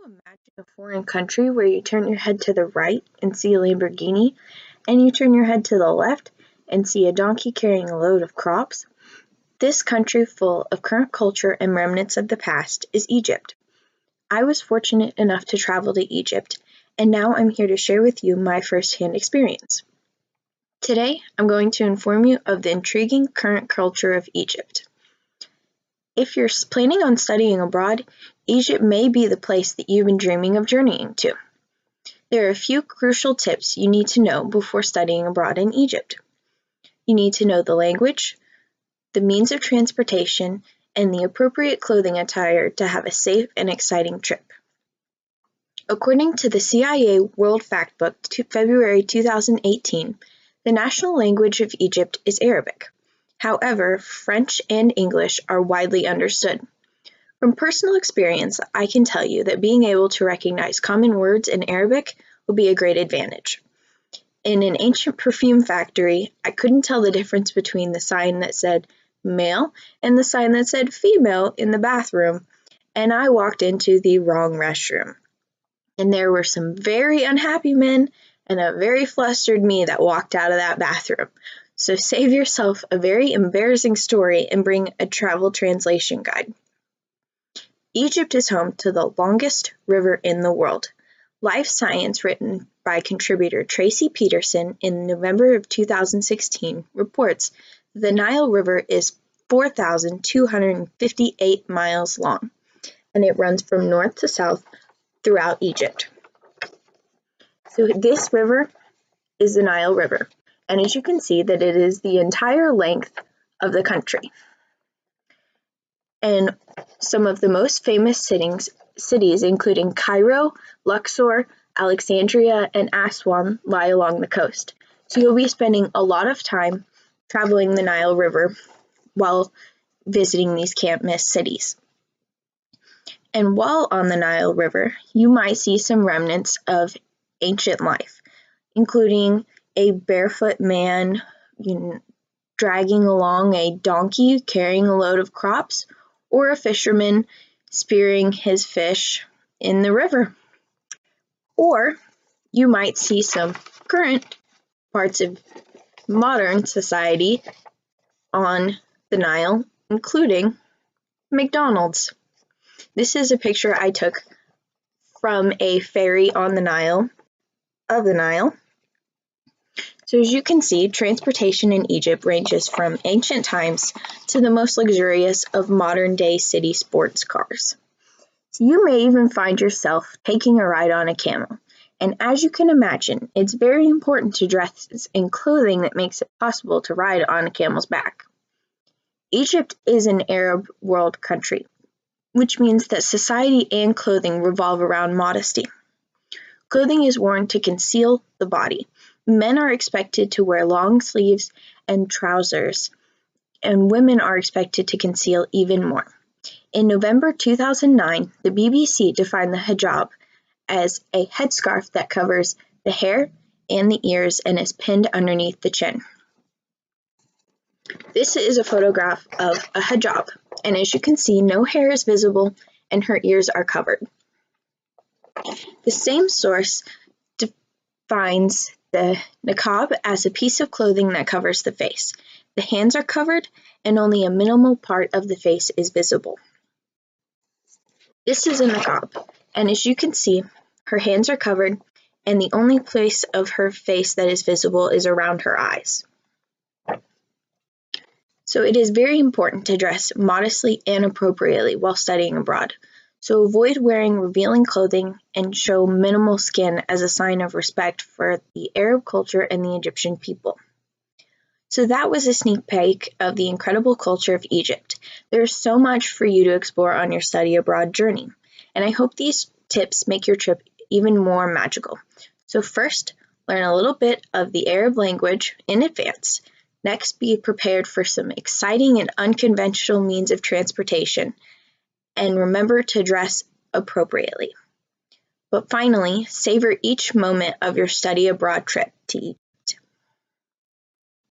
you imagine a foreign country where you turn your head to the right and see a Lamborghini, and you turn your head to the left and see a donkey carrying a load of crops? This country full of current culture and remnants of the past is Egypt. I was fortunate enough to travel to Egypt, and now I'm here to share with you my first-hand experience. Today, I'm going to inform you of the intriguing current culture of Egypt. If you're planning on studying abroad, Egypt may be the place that you've been dreaming of journeying to. There are a few crucial tips you need to know before studying abroad in Egypt. You need to know the language, the means of transportation, and the appropriate clothing attire to have a safe and exciting trip. According to the CIA World Factbook, February 2018, the national language of Egypt is Arabic. However, French and English are widely understood. From personal experience, I can tell you that being able to recognize common words in Arabic will be a great advantage. In an ancient perfume factory, I couldn't tell the difference between the sign that said male and the sign that said female in the bathroom, and I walked into the wrong restroom. And there were some very unhappy men and a very flustered me that walked out of that bathroom. So save yourself a very embarrassing story and bring a travel translation guide. Egypt is home to the longest river in the world. Life Science, written by contributor Tracy Peterson in November of 2016, reports the Nile River is 4,258 miles long, and it runs from north to south throughout Egypt. So this river is the Nile River, and as you can see that it is the entire length of the country. And some of the most famous cities including Cairo, Luxor, Alexandria, and Aswan lie along the coast. So you'll be spending a lot of time traveling the Nile River while visiting these can't-miss cities. And while on the Nile River, you might see some remnants of ancient life, including a barefoot man dragging along a donkey carrying a load of crops, or a fisherman spearing his fish in the river. Or you might see some current parts of modern society on the Nile, including McDonald's. This is a picture I took from a ferry on the Nile, So as you can see, transportation in Egypt ranges from ancient times to the most luxurious of modern-day city sports cars. So you may even find yourself taking a ride on a camel. And as you can imagine, it's very important to dress in clothing that makes it possible to ride on a camel's back. Egypt is an Arab world country, which means that society and clothing revolve around modesty. Clothing is worn to conceal the body. Men are expected to wear long sleeves and trousers, and women are expected to conceal even more. In November 2009, the BBC defined the hijab as a headscarf that covers the hair and the ears and is pinned underneath the chin. This is a photograph of a hijab, and as you can see, no hair is visible and her ears are covered. The same source defines the niqab as a piece of clothing that covers the face. The hands are covered and only a minimal part of the face is visible. This is a niqab, and as you can see, her hands are covered and the only place of her face that is visible is around her eyes. So it is very important to dress modestly and appropriately while studying abroad. So avoid wearing revealing clothing and show minimal skin as a sign of respect for the Arab culture and the Egyptian people. So that was a sneak peek of the incredible culture of Egypt. There's so much for you to explore on your study abroad journey, and I hope these tips make your trip even more magical. So first, learn a little bit of the Arab language in advance. Next, be prepared for some exciting and unconventional means of transportation. And remember to dress appropriately. But finally, savor each moment of your study abroad trip to